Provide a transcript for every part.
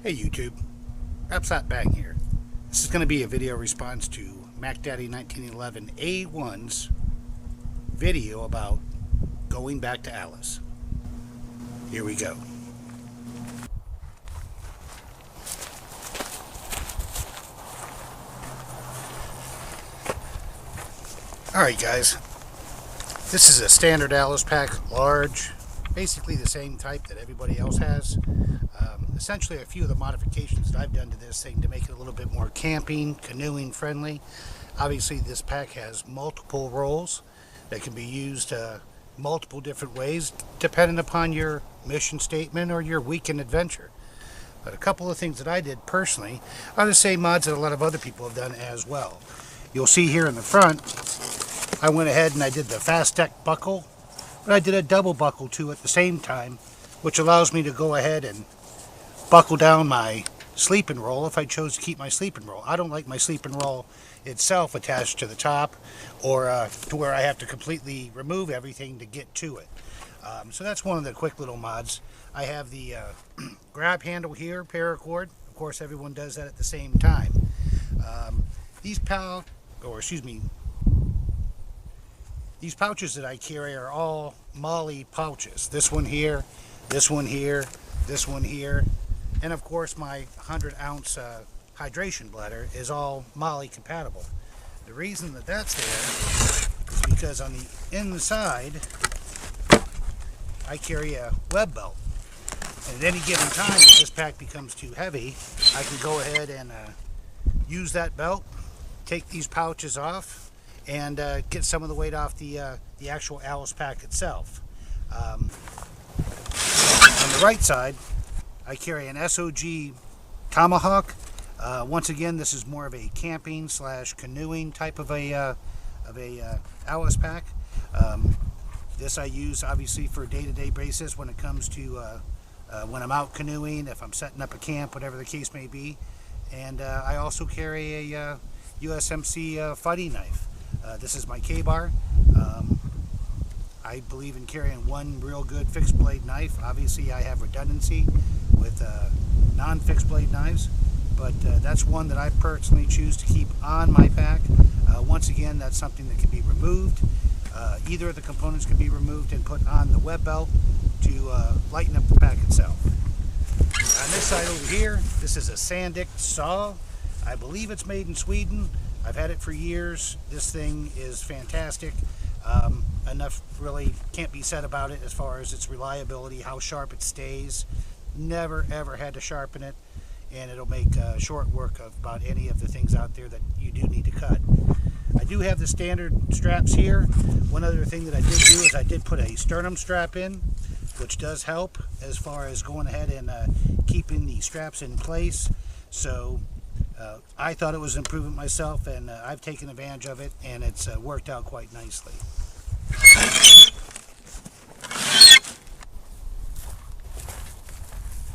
Hey YouTube, Upside Bang here. This is going to be a video response to MacDaddy 1911 A1's video about going back to Alice. Here we go. Alright guys, this is a standard Alice pack, large, basically the same type that everybody else has. Essentially a few of the modifications that I've done to this thing to make it a little bit more camping, canoeing friendly. Obviously this pack has multiple rolls that can be used multiple different ways depending upon your mission statement or your weekend adventure. But a couple of things that I did personally are the same mods that a lot of other people have done as well. You'll see here in the front, I went ahead and I did the fast deck buckle, but I did a double buckle too at the same time, which allows me to go ahead and buckle down my sleeping roll if I chose to keep my sleeping roll. I don't like my sleeping roll itself attached to the top or to where I have to completely remove everything to get to it. So that's one of the quick little mods. I have the grab handle here, paracord. Of course, everyone does that at the same time. These pouches that I carry are all Molly pouches. This one here, this one here, this one here. And of course my 100-ounce hydration bladder is all Molly compatible. The reason that that's there is because on the inside I carry a web belt. And at any given time, if this pack becomes too heavy, I can go ahead and use that belt, take these pouches off, and get some of the weight off the actual Alice pack itself. On the right side, I carry an SOG Tomahawk. Once again, this is more of a camping / canoeing type of a Alice pack. This I use obviously for a day-to-day basis when it comes to when I'm out canoeing, if I'm setting up a camp, whatever the case may be. And I also carry a USMC fighting knife. This is my K-bar. I believe in carrying one real good fixed blade knife. Obviously I have redundancy with non-fixed blade knives, but that's one that I personally choose to keep on my pack. Once again, that's something that can be removed. Either of the components can be removed and put on the web belt to lighten up the pack itself. On this side over here, this is a Sandic saw. I believe it's made in Sweden. I've had it for years. This thing is fantastic. Enough really can't be said about it as far as its reliability, how sharp it stays. Never ever had to sharpen it, and it'll make short work of about any of the things out there that you do need to cut. I do have the standard straps here. One other thing that I did do is I did put a sternum strap in, which does help as far as going ahead and keeping the straps in place. So I thought it was an improvement myself, and I've taken advantage of it, and it's worked out quite nicely.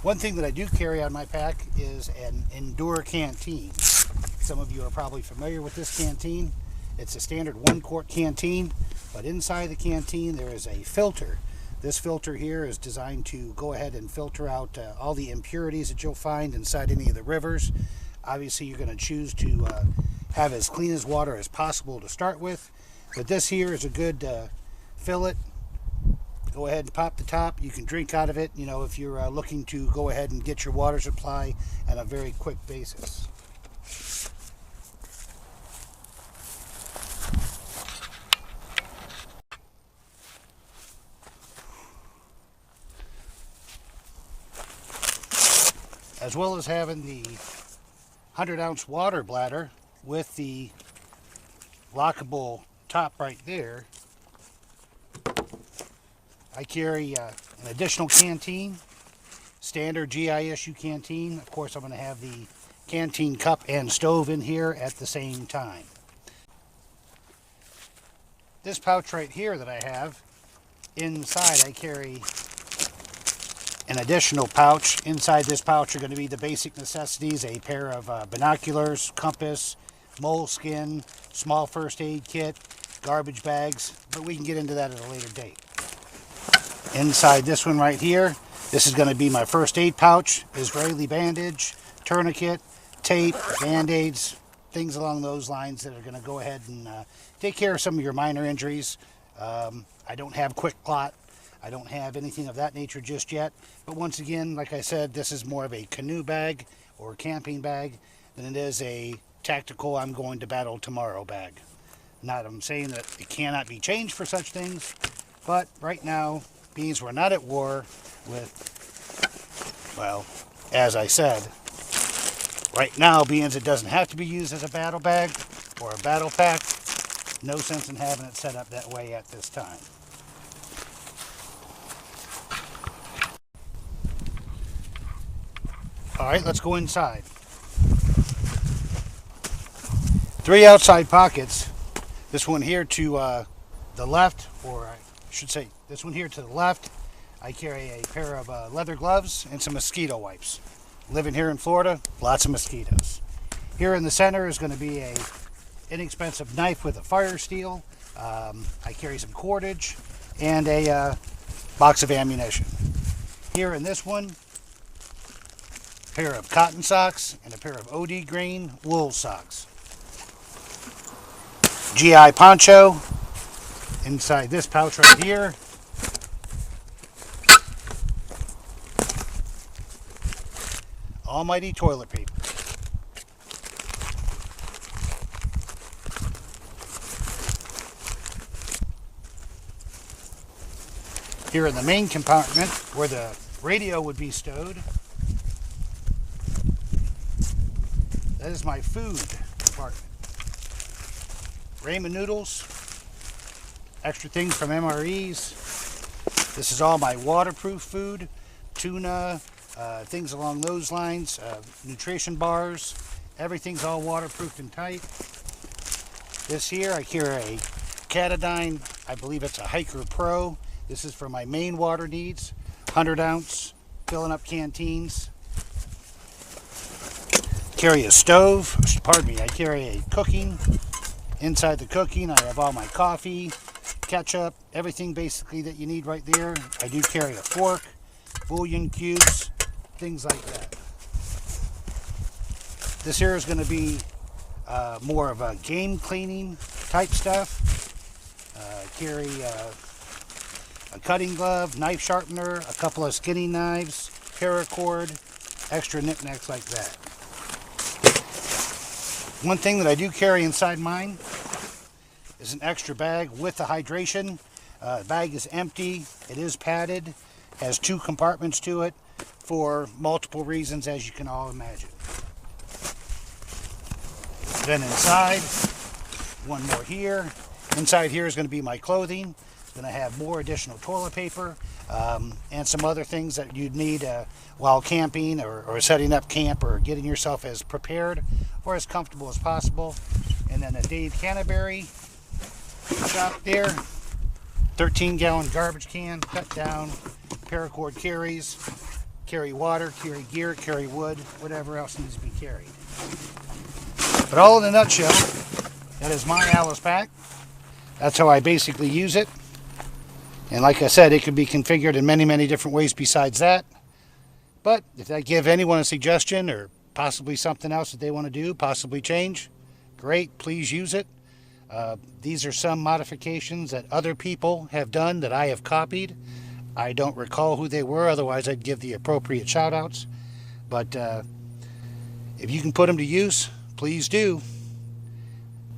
One thing that I do carry on my pack is an Endure canteen. Some of you are probably familiar with this canteen. It's a standard 1-quart canteen, but inside the canteen there is a filter. This filter here is designed to go ahead and filter out all the impurities that you'll find inside any of the rivers. Obviously you're going to choose to have as clean as water as possible to start with, but this here is a good fillet. Go ahead and pop the top. You can drink out of it, you know, if you're looking to go ahead and get your water supply on a very quick basis. As well as having the 100-ounce water bladder with the lockable top right there, I carry an additional canteen, standard GISU canteen. Of course, I'm going to have the canteen cup and stove in here at the same time. This pouch right here that I have, inside I carry an additional pouch. Inside this pouch are going to be the basic necessities: a pair of binoculars, compass, moleskin, small first aid kit, garbage bags, but we can get into that at a later date. Inside this one right here, This is going to be my first aid pouch, Israeli bandage, tourniquet, tape, band-aids, things along those lines that are going to go ahead and take care of some of your minor injuries. I don't have quick clot. I don't have anything of that nature just yet. But once again, like I said, this is more of a canoe bag or camping bag than it is a tactical I'm going to battle tomorrow bag. Not I'm saying that it cannot be changed for such things, but right now, being we're not at war with, well, as I said, right now, being it doesn't have to be used as a battle bag or a battle pack, no sense in having it set up that way at this time. Alright, let's go inside. 3 outside pockets. This one here to the left, or I should say this one here to the left, I carry a pair of leather gloves and some mosquito wipes. Living here in Florida, lots of mosquitoes. Here in the center is going to be a inexpensive knife with a fire steel. I carry some cordage and a box of ammunition. Here in this one, a pair of cotton socks and a pair of OD green wool socks. GI poncho inside this pouch right here. Almighty toilet paper. Here in the main compartment where the radio would be stowed, that is my food compartment. Ramen noodles, extra things from MREs. This is all my waterproof food, tuna, things along those lines, nutrition bars. Everything's all waterproofed and tight. This here, I carry a Catadine, I believe it's a Hiker Pro. This is for my main water needs, 100 ounce, filling up canteens. Carry a stove, pardon me, I carry a cooking. Inside the cooking, I have all my coffee, ketchup, everything basically that you need right there. I do carry a fork, bouillon cubes, things like that. This here is going to be more of a game cleaning type stuff. Carry a cutting glove, knife sharpener, a couple of skinning knives, paracord, extra knickknacks like that. One thing that I do carry inside mine is an extra bag with the hydration. The bag is empty, it is padded, has 2 compartments to it for multiple reasons, as you can all imagine. Then inside, one more here. Inside here is going to be my clothing. Then I have more additional toilet paper and some other things that you'd need while camping or setting up camp or getting yourself as prepared or as comfortable as possible. And then a Dave Canterbury shop there, 13-gallon garbage can, cut down, paracord carries, carry water, carry gear, carry wood, whatever else needs to be carried. But all in a nutshell, that is my Alice pack. That's how I basically use it. And like I said, it could be configured in many, many different ways besides that. But if I give anyone a suggestion or possibly something else that they want to do, possibly change, great, please use it. These are some modifications that other people have done that I have copied. I don't recall who they were, otherwise I'd give the appropriate shout outs. But if you can put them to use, please do.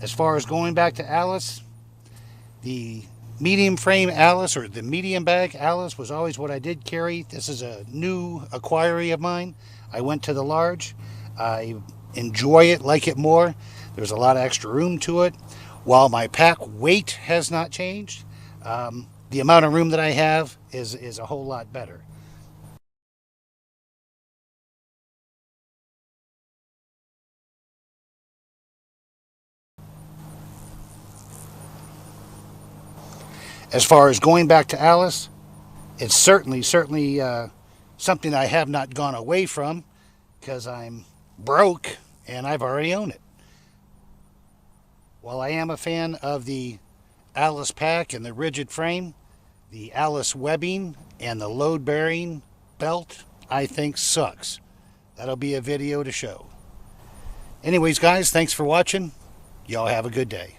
As far as going back to Alice, the medium frame Alice or the medium bag Alice was always what I did carry. This is a new acquiry of mine. I went to the large. I enjoy it, like it more. There's a lot of extra room to it. While my pack weight has not changed, the amount of room that I have is a whole lot better. As far as going back to Alice, it's certainly something I have not gone away from because I'm broke and I've already owned it. While I am a fan of the Alice pack and the rigid frame, the Alice webbing and the load bearing belt, I think, sucks. That'll be a video to show. Anyways, guys, thanks for watching. Y'all have a good day.